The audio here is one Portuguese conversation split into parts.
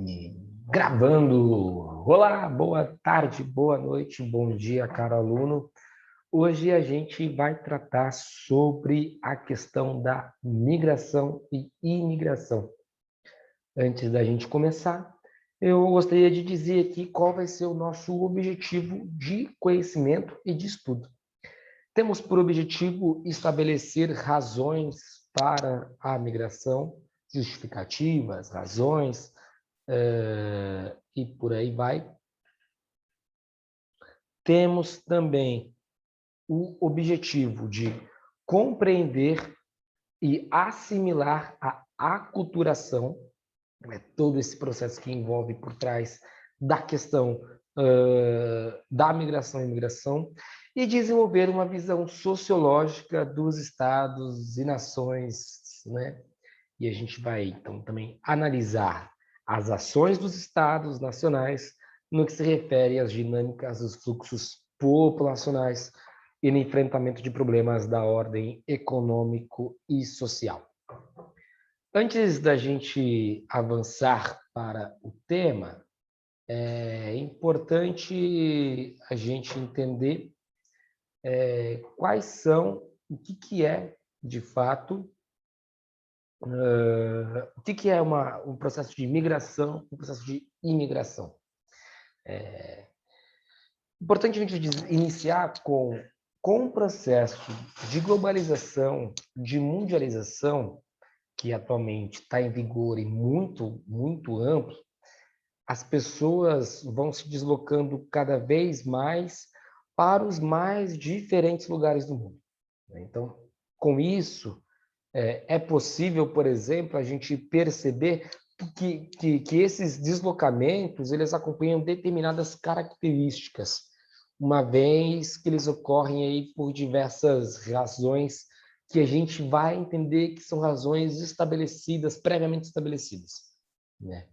E gravando. Olá, boa tarde, boa noite, bom dia, caro aluno. Hoje a gente vai tratar sobre a questão da migração e imigração. Antes da gente começar, eu gostaria de dizer aqui qual vai ser o nosso objetivo de conhecimento e de estudo. Temos por objetivo estabelecer razões para a migração, justificativas, razões, e por aí vai. Temos também o objetivo de compreender e assimilar a aculturação, todo esse processo que envolve por trás da questão da migração e imigração, e desenvolver uma visão sociológica dos estados e nações, né? E a gente vai, então, também analisar as ações dos estados nacionais no que se refere às dinâmicas dos fluxos populacionais e no enfrentamento de problemas da ordem econômico e social. Antes da gente avançar para o tema, é importante a gente entender quais são, o que é, de fato, o que é um processo de migração, um processo de imigração. Importante a gente iniciar com o processo de globalização, de mundialização, que atualmente está em vigor e muito, muito amplo. As pessoas vão se deslocando cada vez mais para os mais diferentes lugares do mundo. Então, com isso, é possível, por exemplo, a gente perceber que esses deslocamentos eles acompanham determinadas características, uma vez que eles ocorrem aí por diversas razões que a gente vai entender que são razões estabelecidas, previamente estabelecidas, né?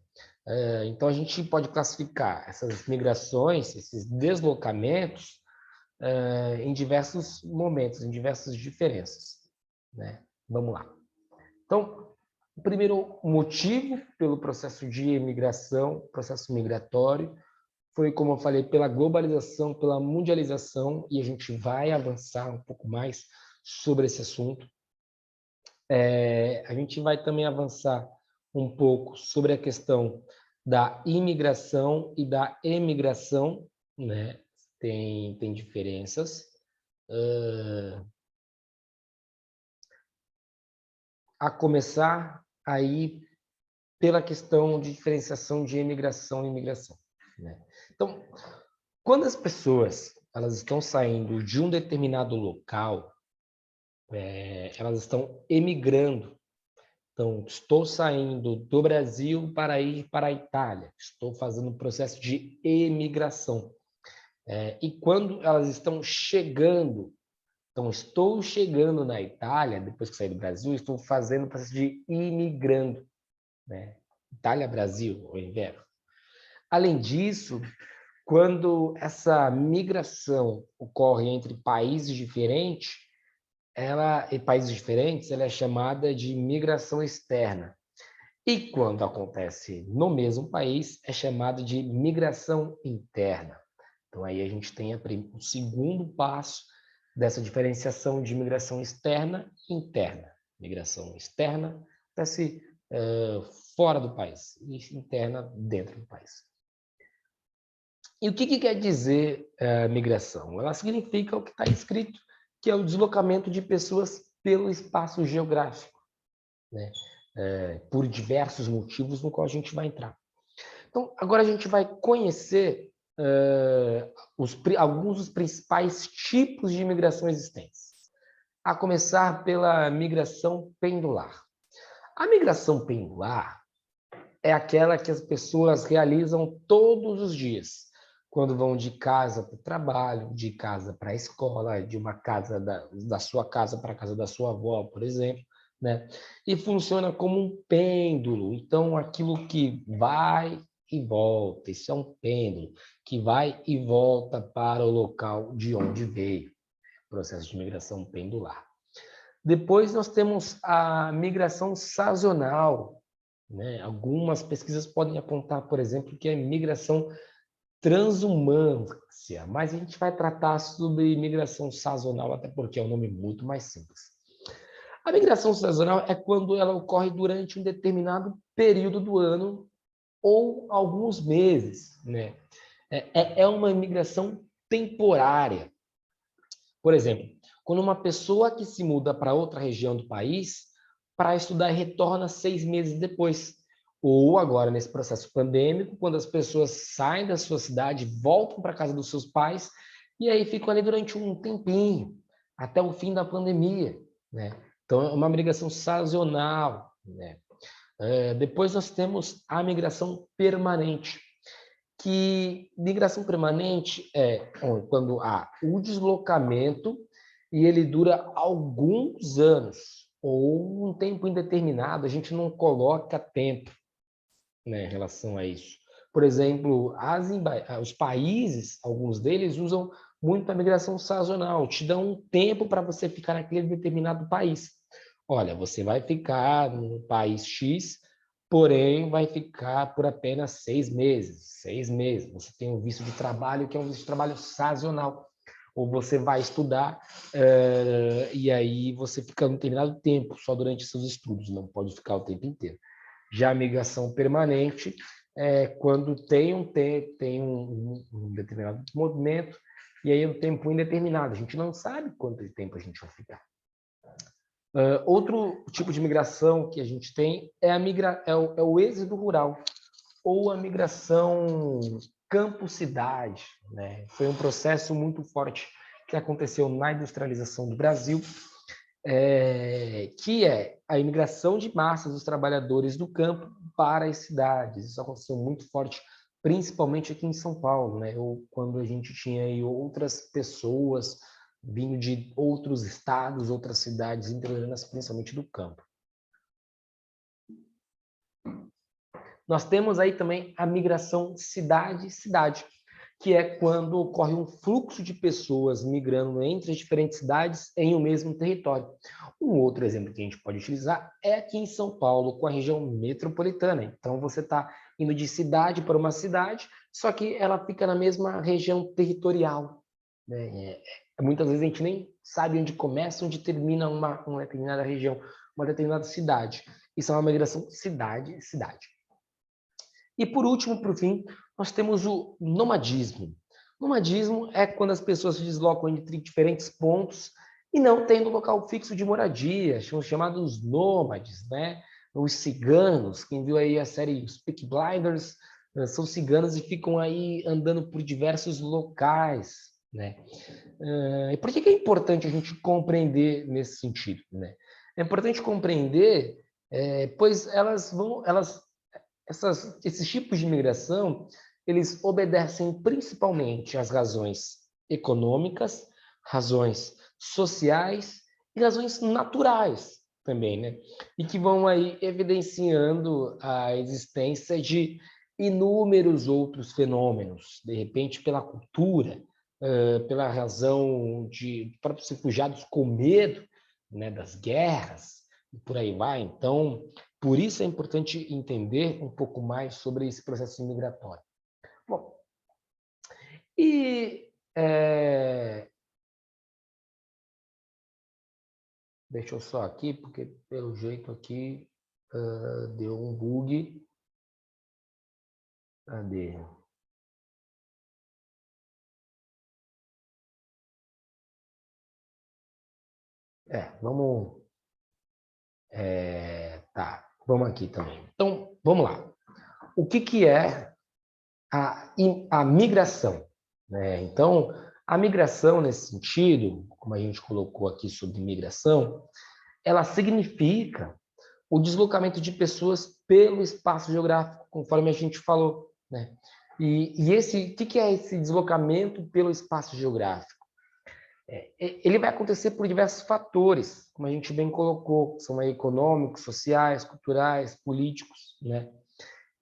Então, a gente pode classificar essas migrações, esses deslocamentos, em diversos momentos, em diversas diferenças, né? Vamos lá. Então, o primeiro motivo pelo processo de imigração, processo migratório, foi, como eu falei, pela globalização, pela mundialização, e a gente vai avançar um pouco mais sobre esse assunto. A gente vai também avançar um pouco sobre a questão da imigração e da emigração, né? Tem diferenças. A começar aí pela questão de diferenciação de emigração e imigração, né? Então, quando as pessoas elas estão saindo de um determinado local, elas estão emigrando. Então, estou saindo do Brasil para ir para a Itália. Estou fazendo um processo de emigração. E quando elas estão chegando, então estou chegando na Itália, depois que saí do Brasil, estou fazendo o processo de imigrando, né? Itália-Brasil, ou inverno. Além disso, quando essa migração ocorre entre países diferentes, ela é chamada de migração externa. E quando acontece no mesmo país, é chamada de migração interna. Então, aí a gente tem o segundo passo dessa diferenciação de migração externa e interna. Migração externa acontece fora do país, e interna dentro do país. E o que quer dizer migração? Ela significa o que está escrito, que é o deslocamento de pessoas pelo espaço geográfico, né? Por diversos motivos no qual a gente vai entrar. Então, agora a gente vai conhecer alguns dos principais tipos de migração existentes. A começar pela migração pendular. A migração pendular é aquela que as pessoas realizam todos os dias, quando vão de casa para o trabalho, de casa para a escola, de uma casa da sua casa para a casa da sua avó, por exemplo, né? E funciona como um pêndulo. Então, aquilo que vai e volta, isso é um pêndulo, que vai e volta para o local de onde veio. Processo de migração pendular. Depois nós temos a migração sazonal. né? Algumas pesquisas podem apontar, por exemplo, que é migração transhumância, mas a gente vai tratar sobre migração sazonal, até porque é um nome muito mais simples. A migração sazonal é quando ela ocorre durante um determinado período do ano ou alguns meses, né? É uma migração temporária. Por exemplo, quando uma pessoa que se muda para outra região do país para estudar e retorna 6 meses depois. Ou agora, nesse processo pandêmico, quando as pessoas saem da sua cidade, voltam para a casa dos seus pais e aí ficam ali durante um tempinho, até o fim da pandemia, né? Então, é uma migração sazonal, né? Depois nós temos a migração permanente, que migração permanente é quando há o deslocamento e ele dura alguns anos, ou um tempo indeterminado, a gente não coloca tempo, né, em relação a isso. Por exemplo, os países, alguns deles, usam muito a migração sazonal, te dão um tempo para você ficar naquele determinado país. Olha, você vai ficar no país X, porém vai ficar por apenas 6 meses. 6 meses. Você tem um visto de trabalho que é um visto de trabalho sazonal. Ou você vai estudar e aí você fica um determinado tempo, só durante seus estudos, não pode ficar o tempo inteiro. Já a migração permanente é quando tem um determinado movimento e aí é um tempo indeterminado. A gente não sabe quanto de tempo a gente vai ficar. Outro tipo de migração que a gente tem é o êxodo rural ou a migração campo-cidade, né? Foi um processo muito forte que aconteceu na industrialização do Brasil, que é a imigração de massas dos trabalhadores do campo para as cidades. Isso aconteceu muito forte, principalmente aqui em São Paulo, né? Ou quando a gente tinha aí outras pessoas vindo de outros estados, outras cidades interiorâneas, principalmente do campo. Nós temos aí também a migração cidade-cidade, que é quando ocorre um fluxo de pessoas migrando entre as diferentes cidades em um mesmo território. Um outro exemplo que a gente pode utilizar é aqui em São Paulo, com a região metropolitana. Então, você está indo de cidade para uma cidade, só que ela fica na mesma região territorial, né? Muitas vezes a gente nem sabe onde começa, onde termina uma determinada região, uma determinada cidade. Isso é uma migração cidade-cidade. E por último, por fim, nós temos o nomadismo. Nomadismo é quando as pessoas se deslocam entre diferentes pontos e não tendo local fixo de moradia, são chamados nômades, né? Os ciganos, quem viu aí a série Peaky Blinders, são ciganos e ficam aí andando por diversos locais, né? E por que é importante a gente compreender nesse sentido, né? É importante compreender, pois esses tipos de migração, eles obedecem principalmente às razões econômicas, razões sociais e razões naturais também, né? E que vão aí evidenciando a existência de inúmeros outros fenômenos, de repente pela cultura, pela razão de próprios refugiados com medo, né, das guerras, e por aí vai. Então, por isso é importante entender um pouco mais sobre esse processo migratório. Bom, e deixa eu só aqui, porque pelo jeito aqui deu um bug. Cadê? Vamos... tá, vamos aqui também. Então, vamos lá. O que é a migração? Então, a migração, nesse sentido, como a gente colocou aqui sobre migração, ela significa o deslocamento de pessoas pelo espaço geográfico, conforme a gente falou, né? O que é esse deslocamento pelo espaço geográfico? Ele vai acontecer por diversos fatores, como a gente bem colocou, são econômicos, sociais, culturais, políticos, né?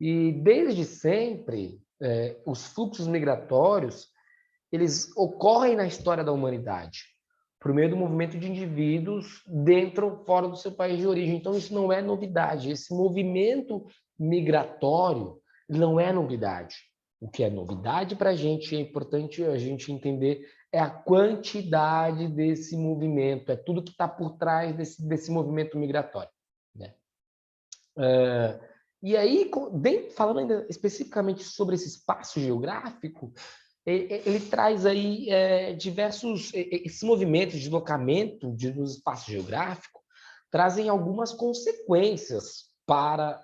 E desde sempre, os fluxos migratórios, eles ocorrem na história da humanidade. por meio do movimento de indivíduos dentro ou fora do seu país de origem. Então, isso não é novidade. Esse movimento migratório não é novidade. O que é novidade para a gente, é importante a gente entender, é a quantidade desse movimento, é tudo que está por trás desse movimento migratório, né? E aí, falando ainda especificamente sobre esse espaço geográfico, ele traz aí diversos... Esses movimentos de deslocamento no espaço geográfico trazem algumas consequências para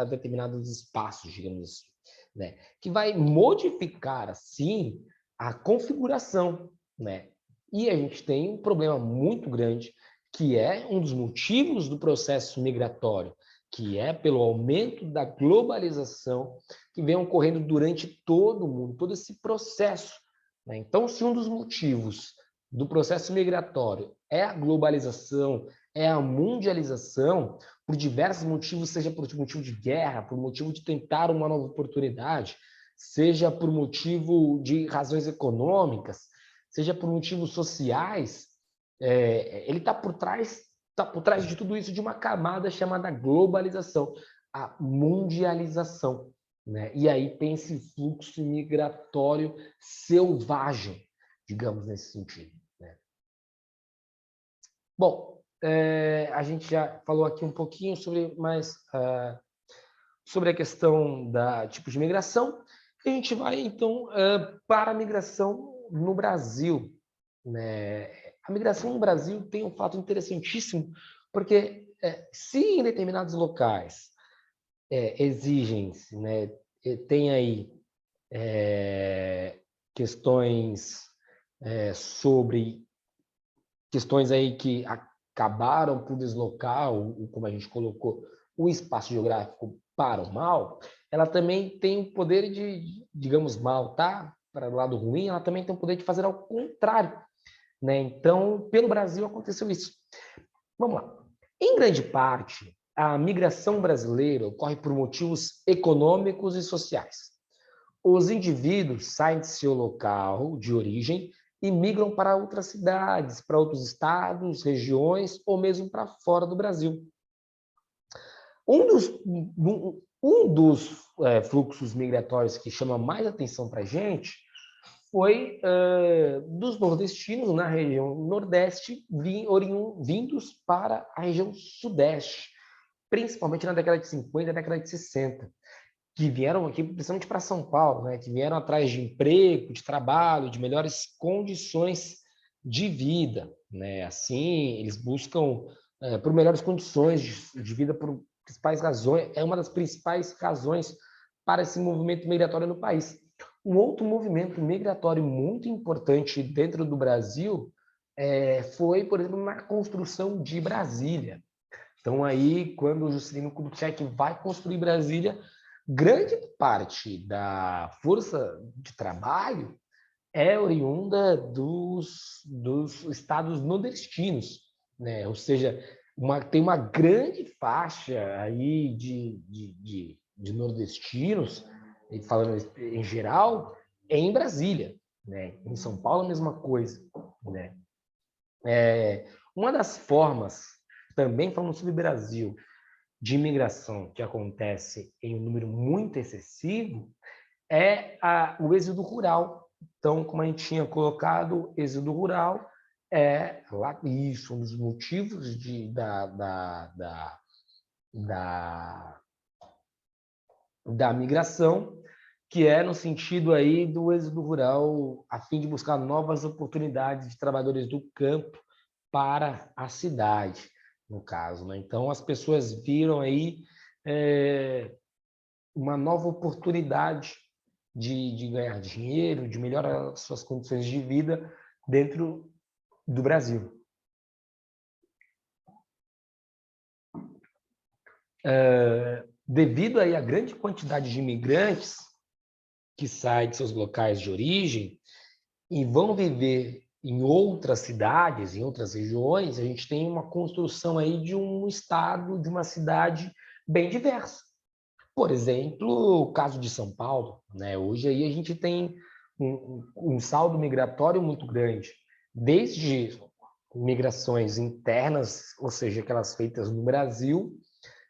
determinados espaços, digamos assim, né? Que vai modificar, assim, a configuração, né? E a gente tem um problema muito grande, que é um dos motivos do processo migratório, que é pelo aumento da globalização que vem ocorrendo durante todo o mundo, todo esse processo, né? Então, se um dos motivos do processo migratório é a globalização, é a mundialização, por diversos motivos, seja por motivo de guerra, por motivo de tentar uma nova oportunidade, seja por motivo de razões econômicas, seja por motivos sociais, ele está por trás de tudo isso de uma camada chamada globalização, a mundialização, né? E aí tem esse fluxo migratório selvagem, digamos, nesse sentido, né? Bom, a gente já falou aqui um pouquinho sobre a questão da tipo de migração. A gente vai, então, para a migração no Brasil, né? A migração no Brasil tem um fato interessantíssimo, porque se em determinados locais exigem-se, né, tem aí questões sobre questões aí que acabaram por deslocar, como a gente colocou, o espaço geográfico para o mal, ela também tem o poder de, digamos, mal, tá? Para o lado ruim, ela também tem o poder de fazer ao contrário, né? Então, pelo Brasil aconteceu isso. Vamos lá. Em grande parte, a migração brasileira ocorre por motivos econômicos e sociais. Os indivíduos saem de seu local de origem e migram para outras cidades, para outros estados, regiões ou mesmo para fora do Brasil. Um dos fluxos migratórios que chama mais atenção para a gente foi dos nordestinos na região nordeste vindos para a região sudeste, principalmente na década de 50 e década de 60, que vieram aqui principalmente para São Paulo, né, que vieram atrás de emprego, de trabalho, de melhores condições de vida, né? Assim, eles buscam por melhores condições de vida por principais razões, é uma das principais razões para esse movimento migratório no país. Um outro movimento migratório muito importante dentro do Brasil foi, por exemplo, na construção de Brasília. Então, aí, quando o Juscelino Kubitschek vai construir Brasília, grande parte da força de trabalho é oriunda dos estados nordestinos, né? Ou seja, tem uma grande faixa aí de nordestinos, falando em geral, em Brasília, né? Em São Paulo, a mesma coisa, né? Uma das formas, também falando sobre o Brasil, de imigração que acontece em um número muito excessivo é o êxodo rural. Então, como a gente tinha colocado, êxodo rural é lá, isso, um dos motivos da migração, que é no sentido aí do êxodo rural, a fim de buscar novas oportunidades de trabalhadores do campo para a cidade, no caso, né? Então, as pessoas viram aí uma nova oportunidade de ganhar dinheiro, de melhorar suas condições de vida dentro do Brasil. Devido aí à grande quantidade de imigrantes que saem de seus locais de origem e vão viver em outras cidades, em outras regiões, a gente tem uma construção aí de um estado, de uma cidade bem diversa. Por exemplo, o caso de São Paulo, né? Hoje aí a gente tem um saldo migratório muito grande, desde migrações internas, ou seja, aquelas feitas no Brasil.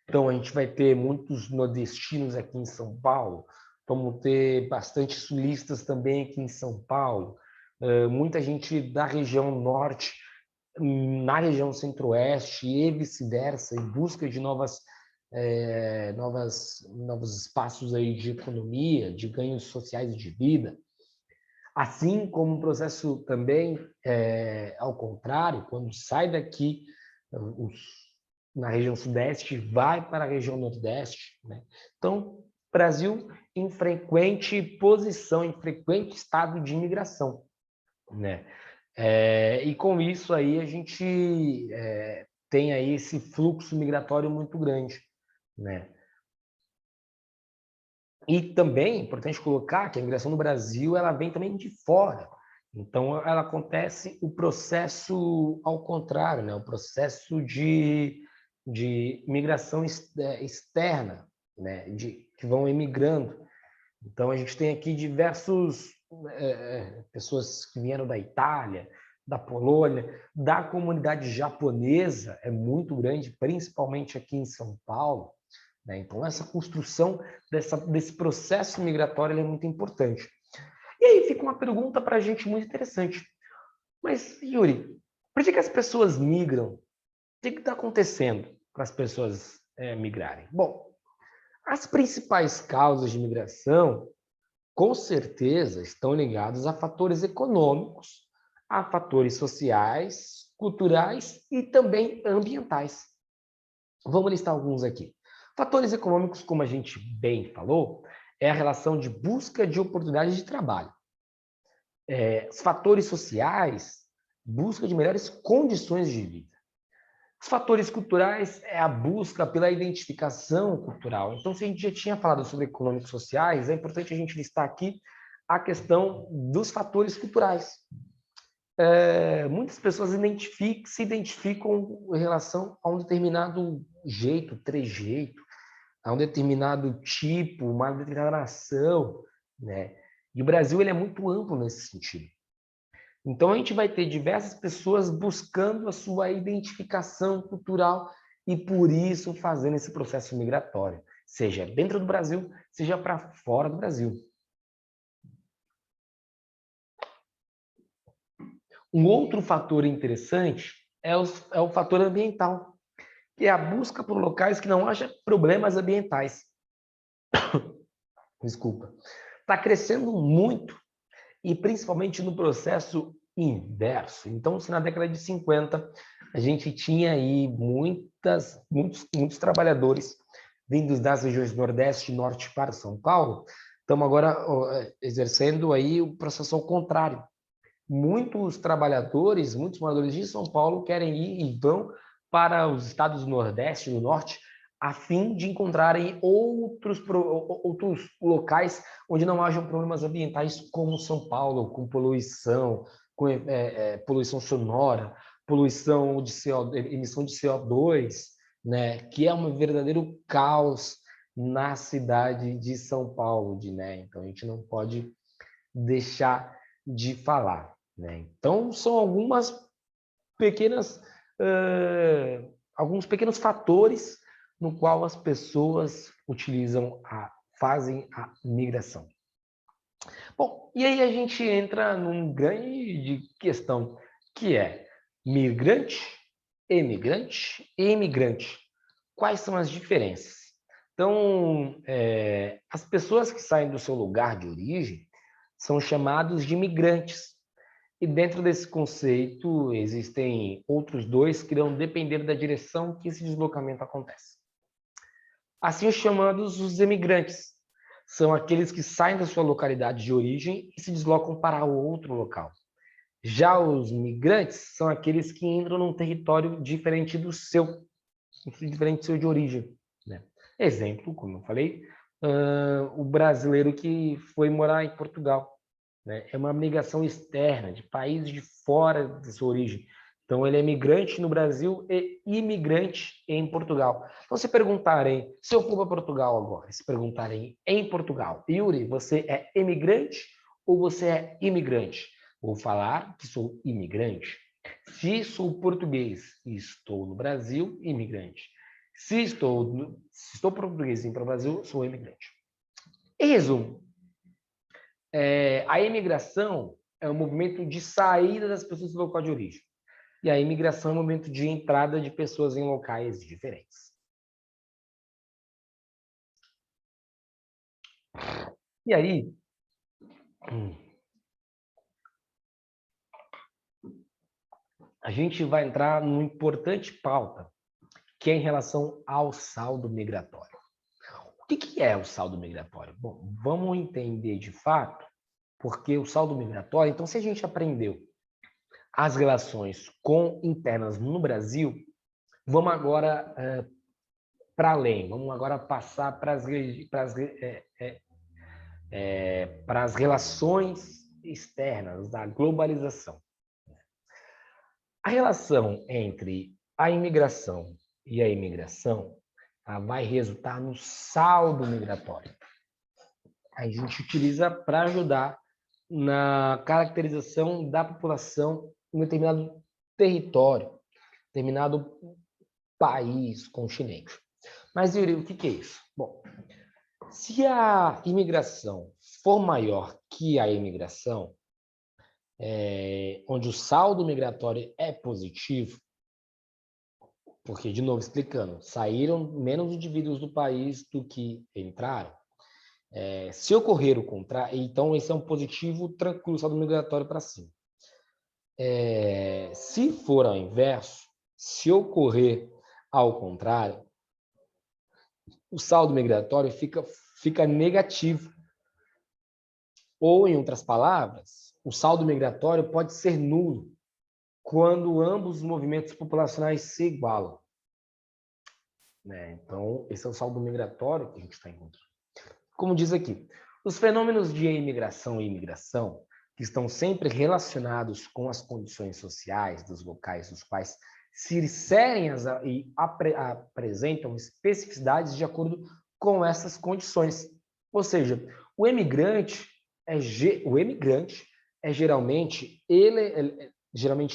Então, a gente vai ter muitos nordestinos aqui em São Paulo, vamos ter bastante sulistas também aqui em São Paulo, muita gente da região norte, na região centro-oeste e vice-versa, em busca de novos espaços aí de economia, de ganhos sociais de vida. Assim como o processo também, ao contrário, quando sai daqui, na região sudeste, vai para a região nordeste, né? Então, Brasil em frequente posição, em frequente estado de imigração, né? E com isso aí a gente tem aí esse fluxo migratório muito grande, né? E também é importante colocar que a imigração no Brasil ela vem também de fora. Então, ela acontece o processo ao contrário, né? O processo de migração externa, né? Que vão emigrando. Então, a gente tem aqui diversos pessoas que vieram da Itália, da Polônia, da comunidade japonesa, é muito grande, principalmente aqui em São Paulo, né? Então, essa construção desse processo migratório é muito importante. E aí fica uma pergunta para a gente muito interessante. Mas, Yuri, por que as pessoas migram? O que está acontecendo para as pessoas migrarem? Bom, as principais causas de migração, com certeza, estão ligadas a fatores econômicos, a fatores sociais, culturais e também ambientais. Vamos listar alguns aqui. Fatores econômicos, como a gente bem falou, é a relação de busca de oportunidades de trabalho. Os fatores sociais, busca de melhores condições de vida. Os fatores culturais é a busca pela identificação cultural. Então, se a gente já tinha falado sobre econômicos sociais, é importante a gente listar aqui a questão dos fatores culturais. Muitas pessoas se identificam em relação a um determinado jeito, trejeito, a um determinado tipo, uma determinada nação, né? E o Brasil ele é muito amplo nesse sentido. Então, a gente vai ter diversas pessoas buscando a sua identificação cultural e, por isso, fazendo esse processo migratório, seja dentro do Brasil, seja para fora do Brasil. Um outro fator interessante é o fator ambiental, que é a busca por locais que não haja problemas ambientais. Desculpa. Está crescendo muito, e principalmente no processo inverso. Então, se na década de 50 a gente tinha aí muitos trabalhadores vindos das regiões Nordeste e Norte para São Paulo, estamos agora exercendo aí o processo ao contrário. Muitos trabalhadores, muitos moradores de São Paulo querem ir e vão para os estados do Nordeste e do Norte a fim de encontrarem outros locais onde não hajam problemas ambientais como São Paulo, com poluição, com poluição sonora, poluição de emissão de CO2, né, que é um verdadeiro caos na cidade de São Paulo, né? Então a gente não pode deixar de falar, né? Então são alguns pequenos fatores no qual as pessoas fazem a migração. Bom, e aí a gente entra num grande questão, que é migrante, emigrante e imigrante. Quais são as diferenças? Então, as pessoas que saem do seu lugar de origem são chamados de imigrantes. E dentro desse conceito, existem outros dois que irão depender da direção que esse deslocamento acontece. Assim, os chamados os emigrantes são aqueles que saem da sua localidade de origem e se deslocam para outro local. Já os migrantes são aqueles que entram num território diferente do seu de origem, né? Exemplo, como eu falei, o brasileiro que foi morar em Portugal, né? É uma migração externa, de países de fora de sua origem. Então, ele é migrante no Brasil e imigrante em Portugal. Então, se perguntarem, se eu for para Portugal agora, se perguntarem em Portugal, Yuri, você é emigrante ou você é imigrante? Vou falar que sou imigrante. Se sou português e estou no Brasil, imigrante. Se estou português e vim para o Brasil, sou imigrante. Em resumo, a imigração é um movimento de saída das pessoas do local de origem. E a imigração é um movimento de entrada de pessoas em locais diferentes. E aí, a gente vai entrar numa importante pauta, que é em relação ao saldo migratório. O que é o saldo migratório? Bom, vamos entender de fato, porque o saldo migratório, então, se a gente aprendeu as relações internas no Brasil, vamos agora para além, vamos agora passar para as relações externas da globalização. A relação entre a imigração e a imigração vai resultar no saldo migratório. A gente utiliza para ajudar na caracterização da população em um determinado território, determinado país, continente. Mas, Yuri, o que é isso? Bom, se a imigração for maior que a imigração, onde o saldo migratório é positivo, porque, de novo, explicando, saíram menos indivíduos do país do que entraram, se ocorrer o contrário, então esse é um positivo tranquilo, saldo migratório para cima. Se for ao inverso, se ocorrer ao contrário, o saldo migratório fica negativo. Ou, em outras palavras, o saldo migratório pode ser nulo quando ambos os movimentos populacionais se igualam. Então, esse é o saldo migratório que a gente está encontrando. Como diz aqui, os fenômenos de imigração e imigração, que estão sempre relacionados com as condições sociais dos locais dos quais se inserem e apresentam especificidades de acordo com essas condições. Ou seja, o emigrante é geralmente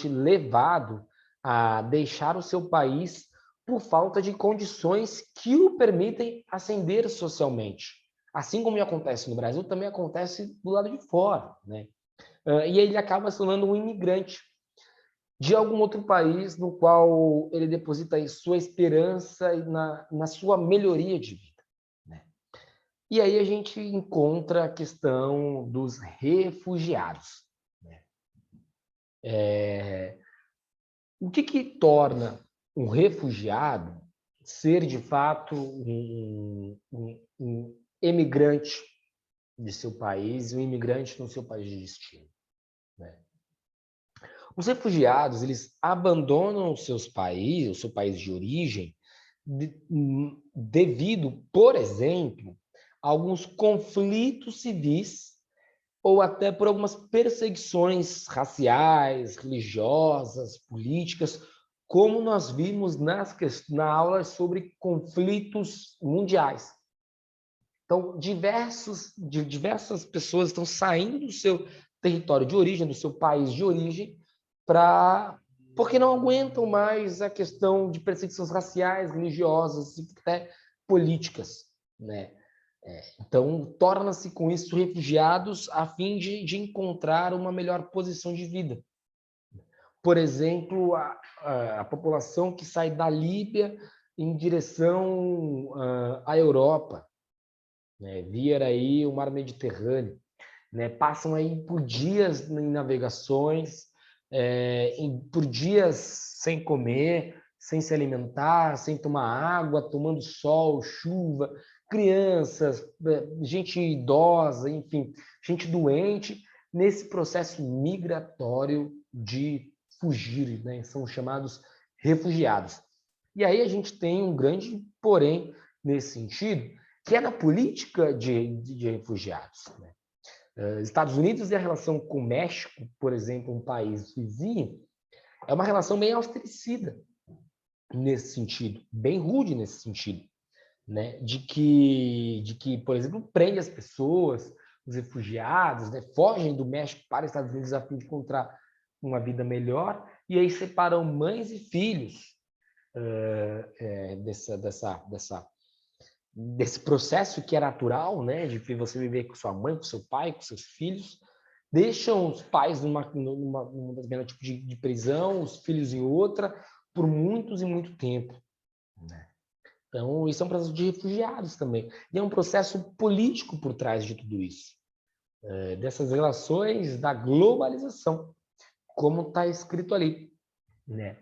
levado a deixar o seu país por falta de condições que o permitem ascender socialmente. Assim como acontece no Brasil, também acontece do lado de fora, né? E ele acaba se tornando um imigrante de algum outro país no qual ele deposita sua esperança na sua melhoria de vida, né? E aí a gente encontra a questão dos refugiados, né? O que torna um refugiado ser, de fato, um emigrante de seu país, um imigrante no seu país de destino, né? Os refugiados, eles abandonam seus países, o seu país de origem, devido, por exemplo, a alguns conflitos civis ou até por algumas perseguições raciais, religiosas, políticas, como nós vimos na aula sobre conflitos mundiais. Então, diversas pessoas estão saindo do seu território de origem, do seu país de origem, porque não aguentam mais a questão de perseguições raciais, religiosas e até políticas, né? Então, torna-se com isso refugiados a fim de encontrar uma melhor posição de vida. Por exemplo, a população que sai da Líbia em direção à Europa, né, via aí o mar Mediterrâneo, né, passam aí por dias em navegações, por dias sem comer, sem se alimentar, sem tomar água, tomando sol, chuva, crianças, gente idosa, enfim, gente doente, nesse processo migratório de fugir, né? São chamados refugiados. E aí a gente tem um grande porém nesse sentido, que é na política de refugiados, né? Estados Unidos e a relação com o México, por exemplo, um país vizinho, é uma relação bem austericida nesse sentido, bem rude nesse sentido, né? De que, por exemplo, prende as pessoas, os refugiados, né, fogem do México para os Estados Unidos a fim de encontrar uma vida melhor, e aí separam mães e filhos desse processo que é natural, né, de você viver com sua mãe, com seu pai, com seus filhos, deixam os pais numa determinado tipo de prisão, os filhos em outra, por muitos e muito tempo, né? Então, isso é um processo de refugiados também. E é um processo político por trás de tudo isso, dessas relações da globalização, como está escrito ali, né?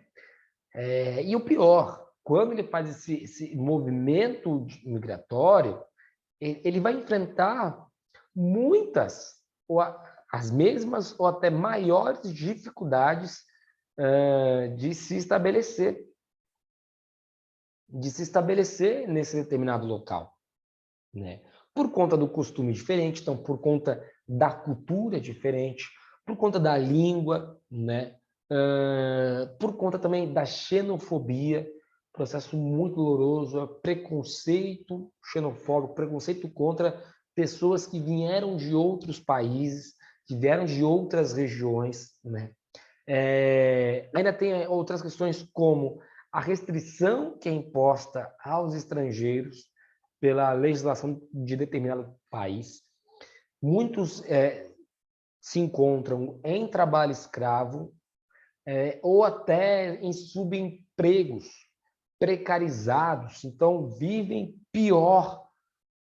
E o pior, quando ele faz esse movimento migratório, ele vai enfrentar muitas, ou as mesmas ou até maiores dificuldades de se estabelecer nesse determinado local, né? Por conta do costume diferente, então por conta da cultura diferente, por conta da língua, né? Por conta também da xenofobia, processo muito doloroso, preconceito xenofóbico, preconceito contra pessoas que vieram de outros países, que vieram de outras regiões, né? Ainda tem outras questões como a restrição que é imposta aos estrangeiros pela legislação de determinado país. Muitos se encontram em trabalho escravo ou até em subempregos precarizados, então vivem pior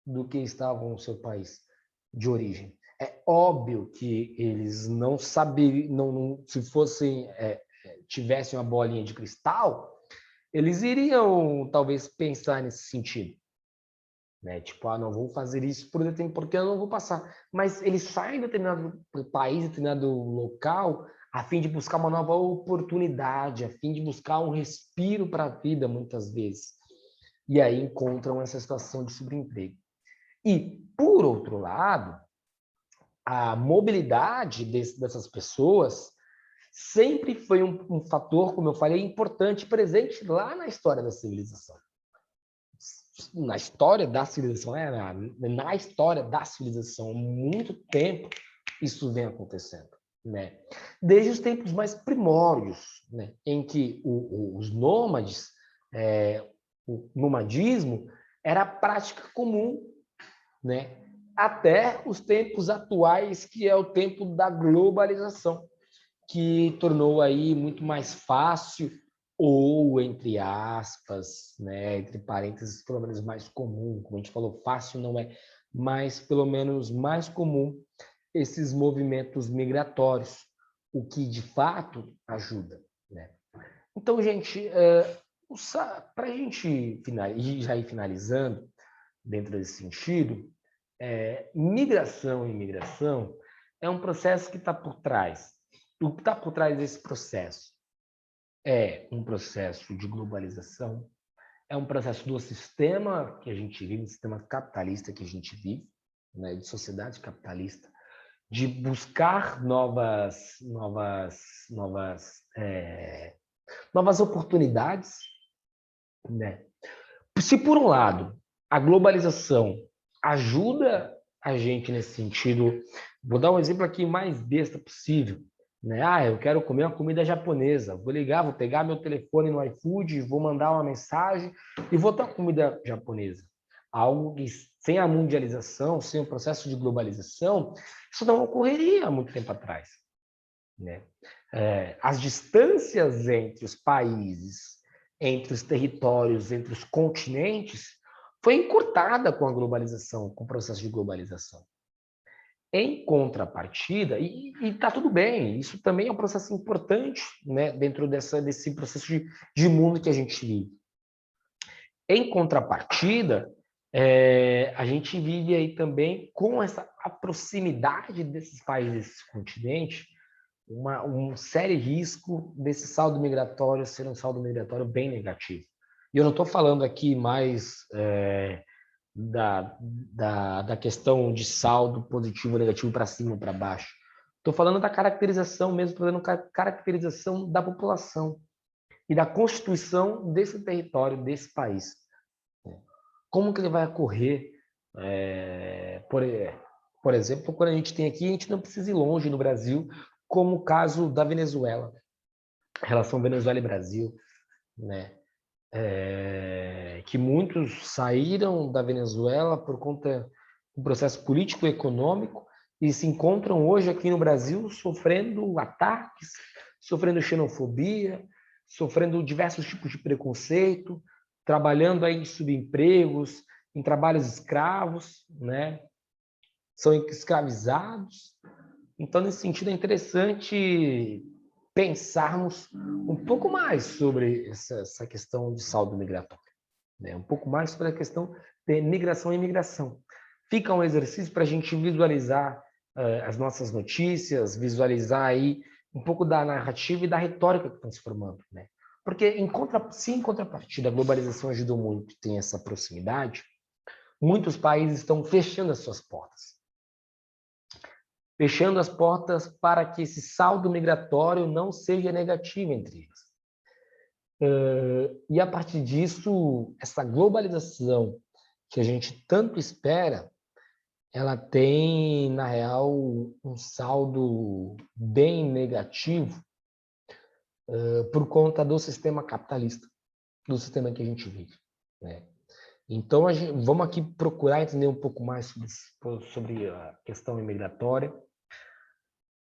do que estavam no seu país de origem. É óbvio que eles não saberiam, se fossem, tivessem uma bolinha de cristal, eles iriam talvez pensar nesse sentido, né? Tipo, não vou fazer isso porque eu não vou passar. Mas eles saem de determinado país, de determinado local, a fim de buscar uma nova oportunidade, a fim de buscar um respiro para a vida, muitas vezes. E aí encontram essa situação de subemprego. E, por outro lado, a mobilidade dessas pessoas sempre foi um fator, como eu falei, importante, presente lá na história da civilização. Na história da civilização, na história da civilização, há muito tempo isso vem acontecendo, né? Desde os tempos mais primórdios, né? Em que os nômades, o nomadismo era prática comum, né? Até os tempos atuais, que é o tempo da globalização, que tornou aí muito mais fácil, ou entre aspas, né, entre parênteses, pelo menos mais comum, como a gente falou, fácil não é, mas pelo menos mais comum esses movimentos migratórios, o que de fato ajuda, né? Então, gente, para a gente já ir finalizando dentro desse sentido, migração e imigração é um processo que está por trás. O que está por trás desse processo é um processo de globalização, é um processo do sistema que a gente vive, do sistema capitalista que a gente vive, né, de sociedade capitalista, de buscar novas oportunidades, né? Se por um lado a globalização ajuda a gente nesse sentido, vou dar um exemplo aqui mais besta possível, né? Eu quero comer uma comida japonesa, vou ligar, vou pegar meu telefone no iFood, vou mandar uma mensagem e vou ter uma comida japonesa. Algo que sem a mundialização, sem o processo de globalização, isso não ocorreria há muito tempo atrás, né? As distâncias entre os países, entre os territórios, entre os continentes, foi encurtada com a globalização, com o processo de globalização. Em contrapartida, e está tudo bem, isso também é um processo importante, né, dentro desse processo de mundo que a gente vive. Em contrapartida, a gente vive aí também com a proximidade desses países, desses continentes, um sério risco desse saldo migratório ser um saldo migratório bem negativo. E eu não estou falando aqui mais da questão de saldo positivo ou negativo para cima ou para baixo. Estou falando da caracterização mesmo, fazendo caracterização da população e da constituição desse território, desse país. Como que ele vai ocorrer, por Por exemplo, quando a gente tem aqui, a gente não precisa ir longe no Brasil, como o caso da Venezuela, a relação Venezuela e Brasil, né? Que muitos saíram da Venezuela por conta do processo político e econômico e se encontram hoje aqui no Brasil sofrendo ataques, sofrendo xenofobia, sofrendo diversos tipos de preconceito, trabalhando aí em subempregos, em trabalhos escravos, né? São escravizados. Então, nesse sentido, é interessante pensarmos um pouco mais sobre essa questão de saldo migratório, né? Um pouco mais sobre a questão de migração e imigração. Fica um exercício para a gente visualizar as nossas notícias, visualizar aí um pouco da narrativa e da retórica que estão se formando, né? Porque, se em contrapartida a globalização ajudou muito e tem essa proximidade, muitos países estão fechando as suas portas. Fechando as portas para que esse saldo migratório não seja negativo entre eles. E a partir disso, essa globalização que a gente tanto espera, ela tem, na real, um saldo bem negativo por conta do sistema capitalista, do sistema que a gente vive, né? Então, vamos aqui procurar entender um pouco mais sobre a questão migratória,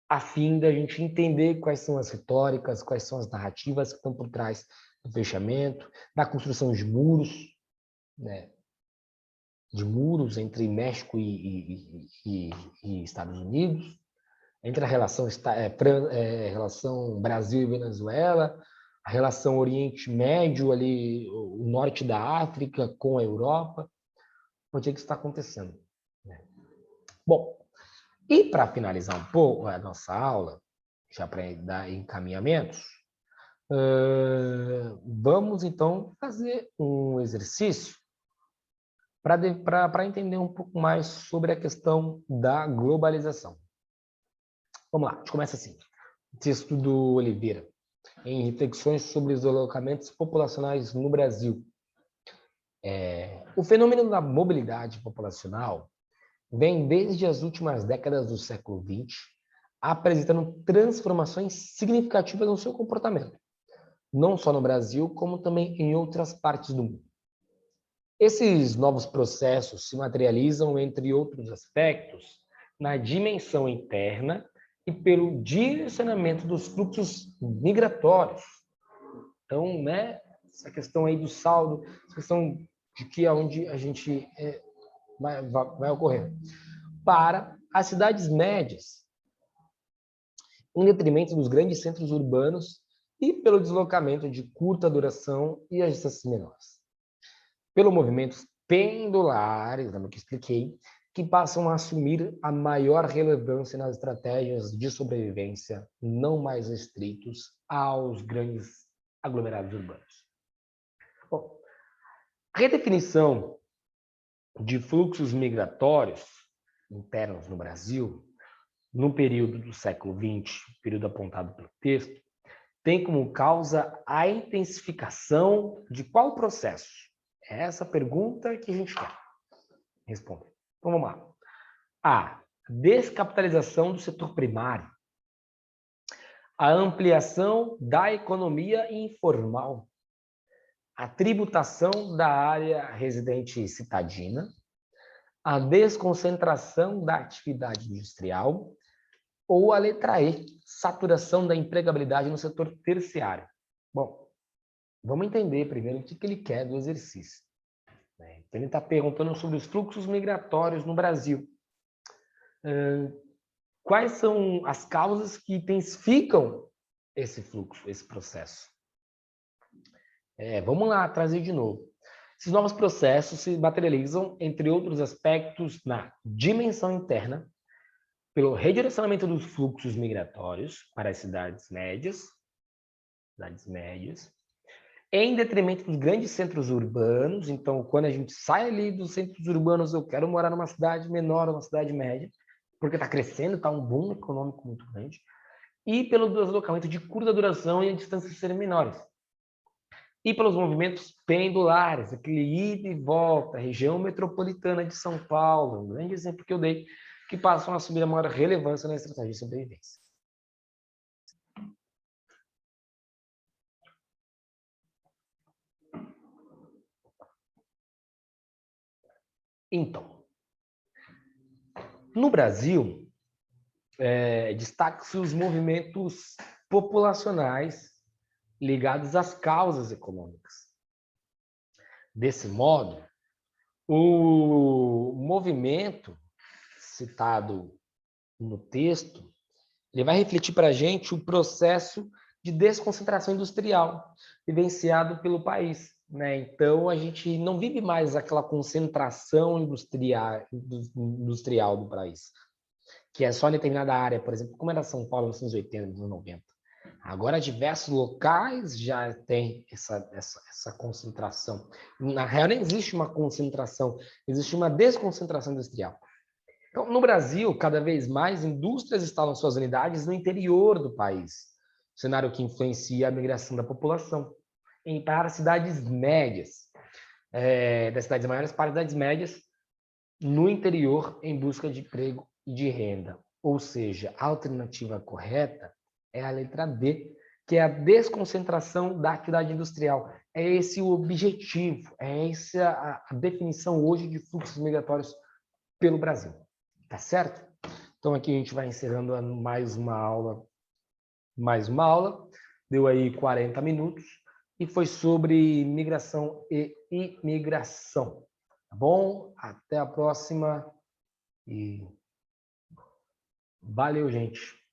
a fim da gente entender quais são as retóricas, quais são as narrativas que estão por trás do fechamento, da construção de muros, né? De muros entre México e Estados Unidos, entre a relação Brasil e Venezuela, a relação Oriente Médio, ali, o norte da África com a Europa, onde é que isso está acontecendo, né? Bom, e para finalizar um pouco a nossa aula, já para dar encaminhamentos, vamos então fazer um exercício para entender um pouco mais sobre a questão da globalização. Vamos lá, a gente começa assim. Texto do Oliveira, em Reflexões sobre os Deslocamentos Populacionais no Brasil. O fenômeno da mobilidade populacional vem desde as últimas décadas do século XX, apresentando transformações significativas no seu comportamento, não só no Brasil, como também em outras partes do mundo. Esses novos processos se materializam, entre outros aspectos, na dimensão interna e pelo direcionamento dos fluxos migratórios. Então, né, essa questão aí do saldo, essa questão de que aonde a gente vai ocorrer. Para as cidades médias, em detrimento dos grandes centros urbanos e pelo deslocamento de curta duração e as distâncias menores. Pelo movimentos pendulares, como eu expliquei, que passam a assumir a maior relevância nas estratégias de sobrevivência, não mais restritos aos grandes aglomerados urbanos. Bom, redefinição de fluxos migratórios internos no Brasil, no período do século XX, período apontado pelo texto, tem como causa a intensificação de qual processo? É essa pergunta que a gente quer responder. Então, vamos lá. A descapitalização do setor primário. A ampliação da economia informal. A tributação da área residente citadina. A desconcentração da atividade industrial. Ou a letra E, saturação da empregabilidade no setor terciário. Bom, vamos entender primeiro o que ele quer do exercício. Então, ele está perguntando sobre os fluxos migratórios no Brasil. Quais são as causas que intensificam esse fluxo, esse processo? Vamos lá, trazer de novo. Esses novos processos se materializam, entre outros aspectos, na dimensão interna, pelo redirecionamento dos fluxos migratórios para as cidades médias, em detrimento dos grandes centros urbanos. Então, quando a gente sai ali dos centros urbanos, eu quero morar numa cidade menor, numa cidade média, porque está crescendo, está um boom econômico muito grande, e pelo deslocamento de curta duração e a distâncias serem menores. E pelos movimentos pendulares, aquele ida e volta, região metropolitana de São Paulo, um grande exemplo que eu dei, que passam a assumir a maior relevância na estratégia de sobrevivência. Então, no Brasil, destaca-se os movimentos populacionais ligados às causas econômicas. Desse modo, o movimento citado no texto, ele vai refletir para a gente o processo de desconcentração industrial vivenciado pelo país, né? Então, a gente não vive mais aquela concentração industrial do país, que é só em determinada área, por exemplo, como era São Paulo nos anos 80, nos anos 90. Agora, diversos locais já tem essa concentração. Na real, nem existe uma concentração, existe uma desconcentração industrial. Então, no Brasil, cada vez mais, indústrias instalam suas unidades no interior do país, cenário que influencia a migração da população para cidades médias, das cidades maiores para cidades médias, no interior, em busca de emprego e de renda. Ou seja, a alternativa correta é a letra D, que é a desconcentração da atividade industrial. É esse o objetivo, é essa a definição hoje de fluxos migratórios pelo Brasil. Tá certo? Então, aqui a gente vai encerrando mais uma aula. Deu aí 40 minutos. E foi sobre migração e imigração. Tá bom? Até a próxima. E valeu, gente.